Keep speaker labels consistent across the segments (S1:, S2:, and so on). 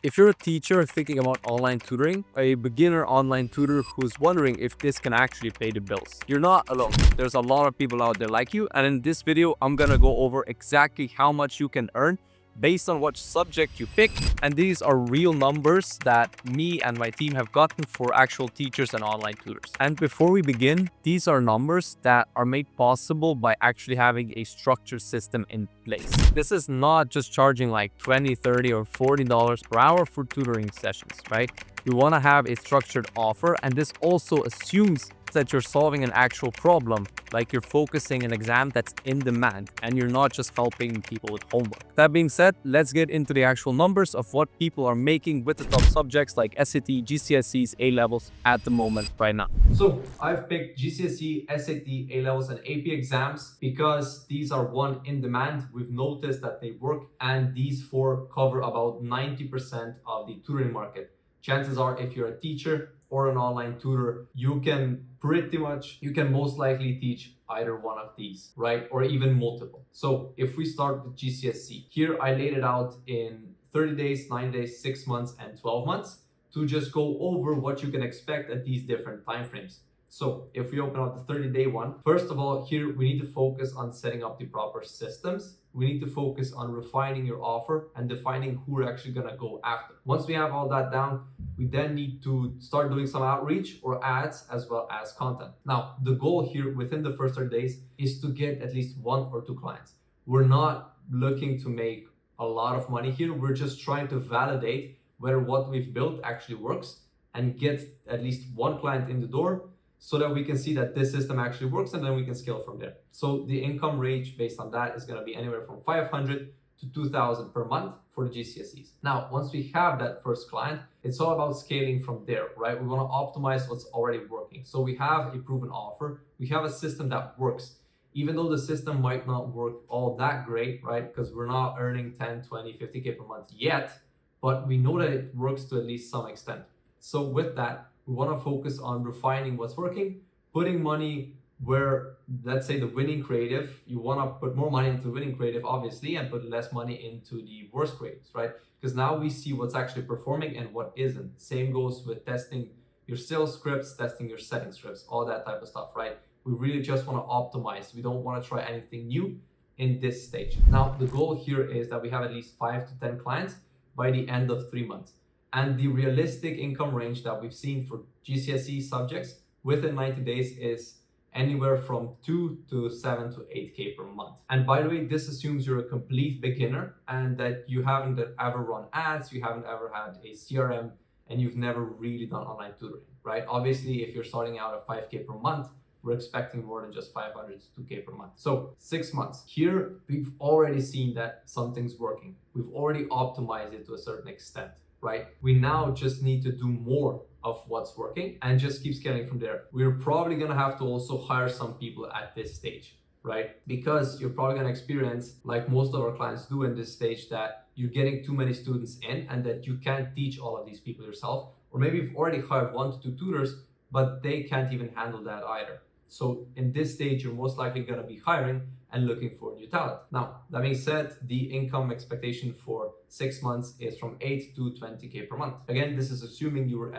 S1: If you're a teacher thinking about online tutoring, a beginner online tutor who's wondering if this can actually pay the bills, you're not alone. There's a lot of people out there like you, and in this video, I'm gonna go over exactly how much you can earn based on what subject you pick, and these are real numbers that me and my team have gotten for actual teachers and online tutors. And before we begin, these are numbers that are made possible by actually having a structured system in place. This is not just charging like $20, $30, or $40 per hour for tutoring sessions, right? We want to have a structured offer, and this also assumes that you're solving an actual problem, like you're focusing an exam that's in demand and you're not just helping people with homework. That being said, let's get into the actual numbers of what people are making with the top subjects like SAT, GCSEs, A-levels at the moment right now.
S2: So I've picked GCSE, SAT, A-levels, and AP exams because these are one in demand. We've noticed that they work, and these four cover about 90% of the tutoring market. Chances are, if you're a teacher or an online tutor, you can most likely teach either one of these, right? Or even multiple. So if we start with GCSE, here I laid it out in 30 days, 90 days, 6 months, and 12 months to just go over what you can expect at these different timeframes. So if we open up the 30-day one, first of all, here we need to focus on setting up the proper systems. We need to focus on refining your offer and defining who we're actually gonna go after. Once we have all that down, we then need to start doing some outreach or ads as well as content. Now, the goal here within the first 30 days is to get at least 1 or 2 clients. We're not looking to make a lot of money here. We're just trying to validate whether what we've built actually works and get at least 1 client in the door so that we can see that this system actually works, and then we can scale from there. So the income range based on that is going to be anywhere from 500 to 2,000 per month for the GCSEs. Now, once we have that first client, it's all about scaling from there, right? We want to optimize what's already working. So we have a proven offer. We have a system that works. Even though the system might not work all that great, right? Because we're not earning 10, 20, 50K per month yet, but we know that it works to at least some extent. So with that, we want to focus on refining what's working, putting money where, let's say, the winning creative, you want to put more money into winning creative, obviously, and put less money into the worst creatives, right? Because now we see what's actually performing and what isn't. Same goes with testing your sales scripts, testing your setting scripts, all that type of stuff, right? We really just want to optimize. We don't want to try anything new in this stage. Now, the goal here is that we have at least 5 to 10 clients by the end of 3 months. And the realistic income range that we've seen for GCSE subjects within 90 days is anywhere from 2 to 7 to 8K per month. And by the way, this assumes you're a complete beginner and that you haven't ever run ads, you haven't ever had a CRM, and you've never really done online tutoring, right? Obviously, if you're starting out at 5K per month, we're expecting more than just 500 to 2K per month. So 6 months. Here, we've already seen that something's working. We've already optimized it to a certain extent, right? We now just need to do more of what's working and just keep scaling from there. We're probably gonna have to also hire some people at this stage, right? Because you're probably gonna experience, like most of our clients do in this stage, that you're getting too many students in and that you can't teach all of these people yourself. Or maybe you've already hired 1 to 2 tutors, but they can't even handle that either. So in this stage, you're most likely going to be hiring and looking for new talent. Now, that being said, the income expectation for 6 months is from 8 to 20K per month. Again, this is assuming you were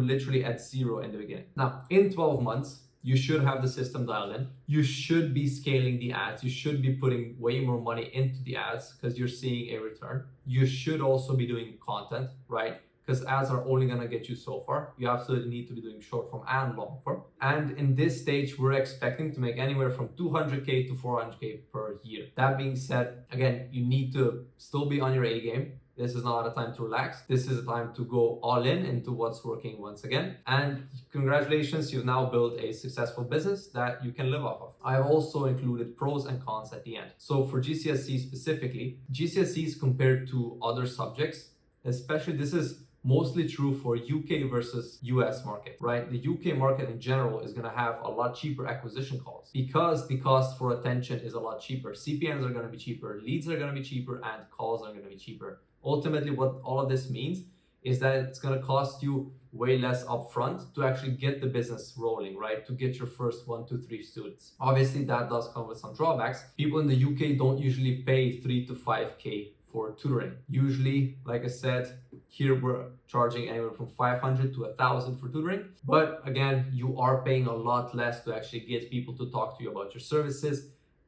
S2: literally at 0 in the beginning. Now, in 12 months, you should have the system dialed in. You should be scaling the ads. You should be putting way more money into the ads because you're seeing a return. You should also be doing content, right? Because ads are only going to get you so far. You absolutely need to be doing short form and long form. And in this stage, we're expecting to make anywhere from 200K to 400K per year. That being said, again, you need to still be on your A game. This is not a time to relax. This is a time to go all in into what's working once again. And congratulations, you've now built a successful business that you can live off of. I've also included pros and cons at the end. So for GCSE specifically, GCSEs compared to other subjects, especially this is mostly true for UK versus US market, right? The UK market in general is going to have a lot cheaper acquisition costs because the cost for attention is a lot cheaper. CPMs are going to be cheaper, leads are going to be cheaper, and calls are going to be cheaper. Ultimately, what all of this means is that it's going to cost you way less upfront to actually get the business rolling, right? To get your first 1 to 3 students. Obviously, that does come with some drawbacks. People in the UK don't usually pay 3 to 5K for tutoring. Usually, like I said, here we're charging anywhere from 500 to 1,000 for tutoring. But again, you are paying a lot less to actually get people to talk to you about your services.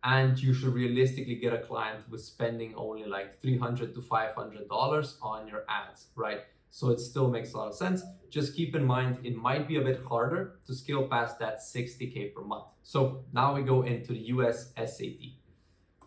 S2: And you should realistically get a client with spending only like $300 to $500 on your ads, right? So it still makes a lot of sense. Just keep in mind, it might be a bit harder to scale past that 60K per month. So now we go into the US SAT.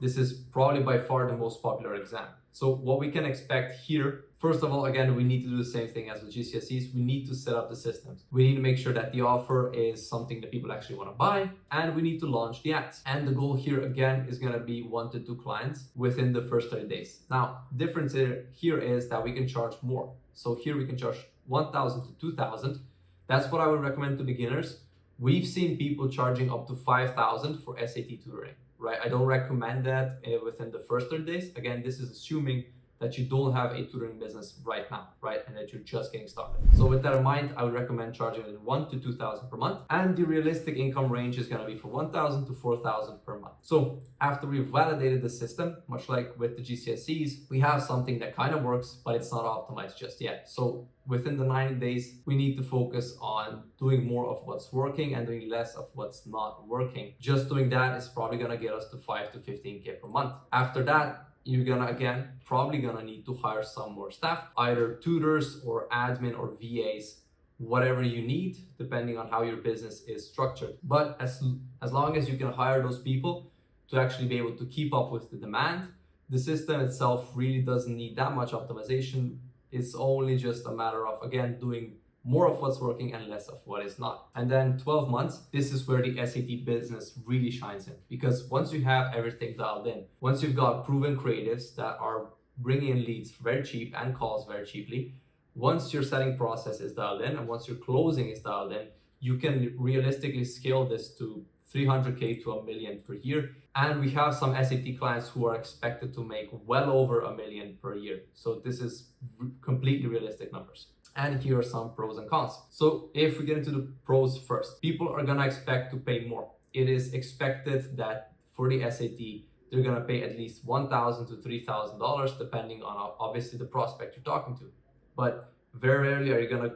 S2: This is probably by far the most popular exam. So what we can expect here, first of all, again, we need to do the same thing as with GCSEs. We need to set up the systems. We need to make sure that the offer is something that people actually want to buy, and we need to launch the ads. And the goal here, again, is going to be 1 to 2 clients within the first 30 days. Now, the difference here is that we can charge more. So here we can charge 1,000 to 2,000. That's what I would recommend to beginners. We've seen people charging up to 5,000 for SAT tutoring. Right? I don't recommend that within the first 30 days. Again, this is assuming that you don't have a tutoring business right now, right? And that you're just getting started. So with that in mind, I would recommend charging 1 to 2,000 per month. And the realistic income range is gonna be from 1,000 to 4,000 per month. So after we've validated the system, much like with the GCSEs, we have something that kind of works, but it's not optimized just yet. So within the 90 days, we need to focus on doing more of what's working and doing less of what's not working. Just doing that is probably gonna get us to 5 to 15K per month. After that, you're probably gonna need to hire some more staff, either tutors or admin or VAs, whatever you need, depending on how your business is structured. But as long as you can hire those people to actually be able to keep up with the demand, the system itself really doesn't need that much optimization. It's only just a matter of, again, doing more of what's working and less of what is not. And then 12 months, this is where the SAT business really shines in. Because once you have everything dialed in, once you've got proven creatives that are bringing in leads very cheap and calls very cheaply, once your selling process is dialed in and once your closing is dialed in, you can realistically scale this to 300K to $1 million per year. And we have some SAT clients who are expected to make well over $1 million per year. So this is completely realistic numbers. And here are some pros and cons. So if we get into the pros first, people are gonna expect to pay more. It is expected that for the SAT, they're gonna pay at least $1,000 to $3,000, depending on obviously the prospect you're talking to. But very rarely are you gonna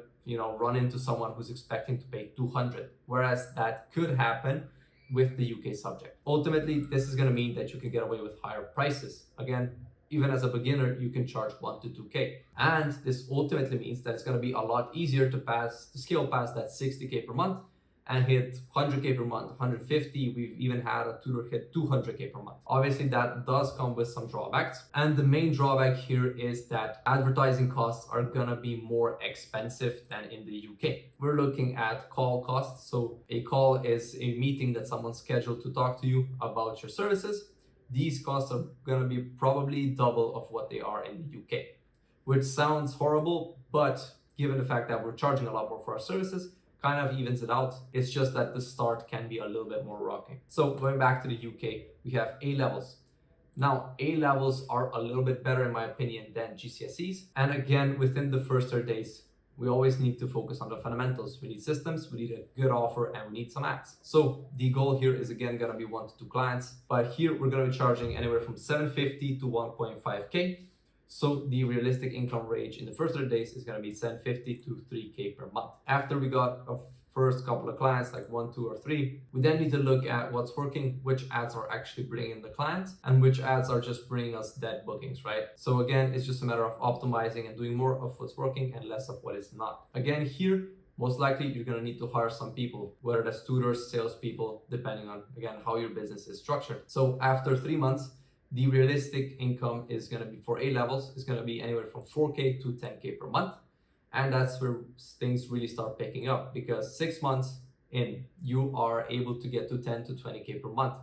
S2: run into someone who's expecting to pay 200, whereas that could happen with the UK subject. Ultimately, this is gonna mean that you can get away with higher prices. Again, even as a beginner, you can charge 1 to 2K. And this ultimately means that it's gonna be a lot easier to scale past that 60K per month and hit 100K per month, 150. We've even had a tutor hit 200K per month. Obviously, that does come with some drawbacks. And the main drawback here is that advertising costs are gonna be more expensive than in the UK. We're looking at call costs. So a call is a meeting that someone's scheduled to talk to you about your services. These costs are gonna be probably double of what they are in the UK, which sounds horrible, but given the fact that we're charging a lot more for our services, kind of evens it out. It's just that the start can be a little bit more rocky. So going back to the UK, we have A levels. Now, A levels are a little bit better in my opinion than GCSEs. And again, within the first 30 days, we always need to focus on the fundamentals. We need systems, we need a good offer, and we need some ads. So the goal here is again gonna be 1 to 2 clients, but here we're gonna be charging anywhere from 750 to 1.5K. So the realistic income range in the first 30 days is gonna be 750 to 3K per month. After we got a first couple of clients, like 1, 2, or 3, we then need to look at what's working, which ads are actually bringing in the clients, and which ads are just bringing us dead bookings, right? So again, it's just a matter of optimizing and doing more of what's working and less of what is not. Again, here, most likely you're gonna need to hire some people, whether that's tutors, salespeople, depending on, again, how your business is structured. So after 3 months, the realistic income is gonna be for A levels, is gonna be anywhere from 4K to 10K per month. And that's where things really start picking up, because 6 months in, you are able to get to 10 to 20K per month.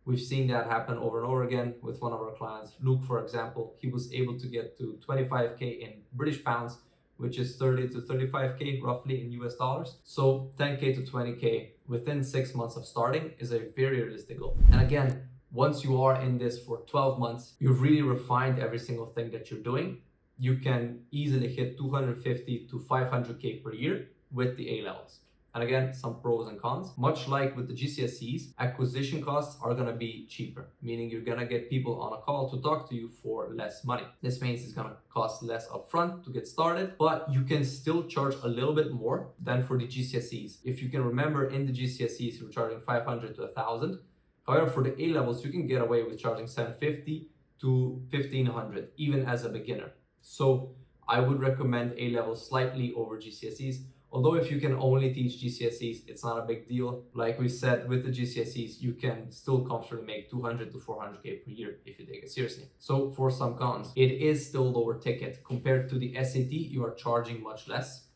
S2: We've seen that happen over and over again with one of our clients, Luke, for example. He was able to get to 25K in British pounds, which is 30 to 35K roughly in US dollars. So 10K to 20K within 6 months of starting is a very realistic goal. And again, once you are in this for 12 months, you've really refined every single thing that you're doing. You can easily hit 250 to 500K per year with the A levels. And again, some pros and cons. Much like with the GCSEs, acquisition costs are going to be cheaper, meaning you're going to get people on a call to talk to you for less money. This means it's going to cost less upfront to get started, but you can still charge a little bit more than for the GCSEs. If you can remember, in the GCSEs, you're charging 500 to 1,000. However, for the A-levels, you can get away with charging 750 to 1,500, even as a beginner. So I would recommend A-levels slightly over GCSEs. Although if you can only teach GCSEs, it's not a big deal. Like we said, with the GCSEs, you can still comfortably make 200 to 400K per year if you take it seriously. So for some cons, it is still lower ticket. Compared to the SAT, you are charging much less.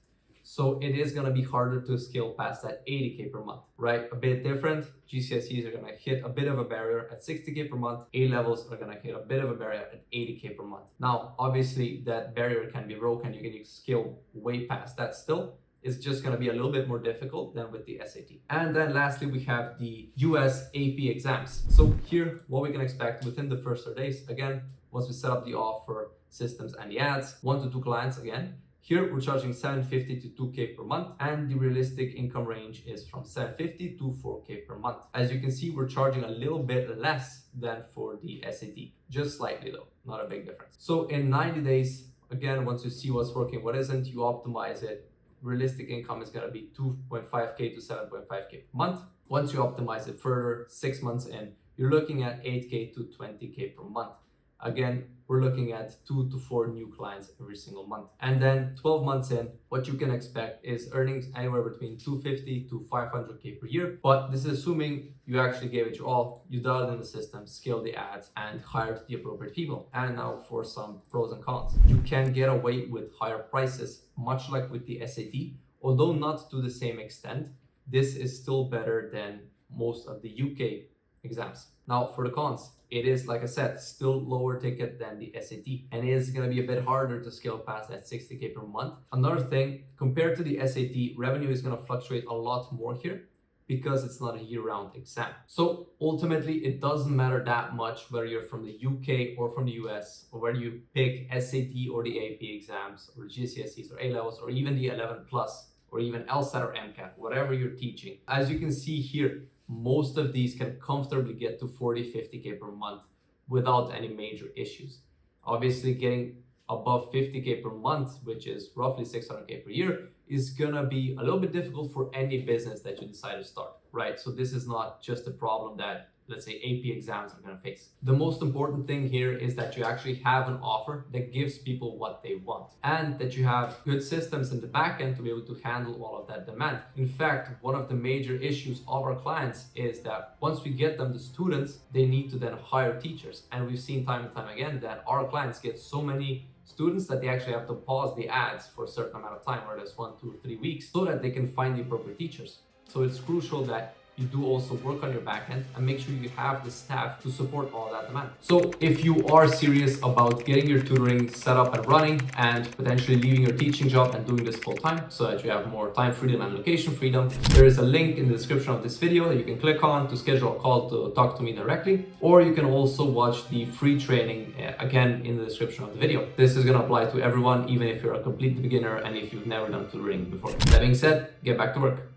S2: So it is going to be harder to scale past that 80K per month, right? A bit different. GCSEs are going to hit a bit of a barrier at 60K per month. A-levels are going to hit a bit of a barrier at 80K per month. Now, obviously, that barrier can be broken. You can scale way past that still. It's just going to be a little bit more difficult than with the SAT. And then lastly, we have the US AP exams. So here, what we can expect within the first 30 days, again, once we set up the offer, systems, and the ads, 1 to 2 clients again. Here, we're charging 750 to 2K per month, and the realistic income range is from 750 to 4K per month. As you can see, we're charging a little bit less than for the SAT, just slightly though, not a big difference. So in 90 days, again, once you see what's working, what isn't, you optimize it. Realistic income is going to be 2.5K to 7.5K per month. Once you optimize it further, 6 months in, you're looking at 8K to 20K per month. Again, we're looking at 2 to 4 new clients every single month. And then 12 months in, what you can expect is earnings anywhere between 250 to 500K per year. But this is assuming you actually gave it your all, you dialed in the system, scaled the ads, and hired the appropriate people. And now for some pros and cons. You can get away with higher prices, much like with the SAT, although not to the same extent. This is still better than most of the UK exams. Now for the cons, it is, like I said, still lower ticket than the SAT, and it is going to be a bit harder to scale past that 60K per month. Another thing, compared to the SAT, revenue is going to fluctuate a lot more here because it's not a year-round exam. So ultimately, it doesn't matter that much whether you're from the UK or from the US, or whether you pick SAT or the AP exams, or GCSEs or A-levels, or even the 11 plus, or even LSAT or MCAT, whatever you're teaching. As you can see here, most of these can comfortably get to 40, 50K per month without any major issues. Obviously, getting above 50K per month, which is roughly 600K per year, is gonna be a little bit difficult for any business that you decide to start, right? So this is not just a problem that, let's say, AP exams are gonna face. The most important thing here is that you actually have an offer that gives people what they want, and that you have good systems in the back end to be able to handle all of that demand. In fact, one of the major issues of our clients is that once we get them the students, they need to then hire teachers. And we've seen time and time again that our clients get so many students that they actually have to pause the ads for a certain amount of time, whether it's 1, 2, 3 weeks, so that they can find the appropriate teachers. So it's crucial that you do also work on your backend and make sure you have the staff to support all that demand. So if you are serious about getting your tutoring set up and running, and potentially leaving your teaching job and doing this full time so that you have more time freedom and location freedom, there is a link in the description of this video that you can click on to schedule a call to talk to me directly, or you can also watch the free training again in the description of the video. This is going to apply to everyone, even if you're a complete beginner and if you've never done tutoring before. That being said, get back to work.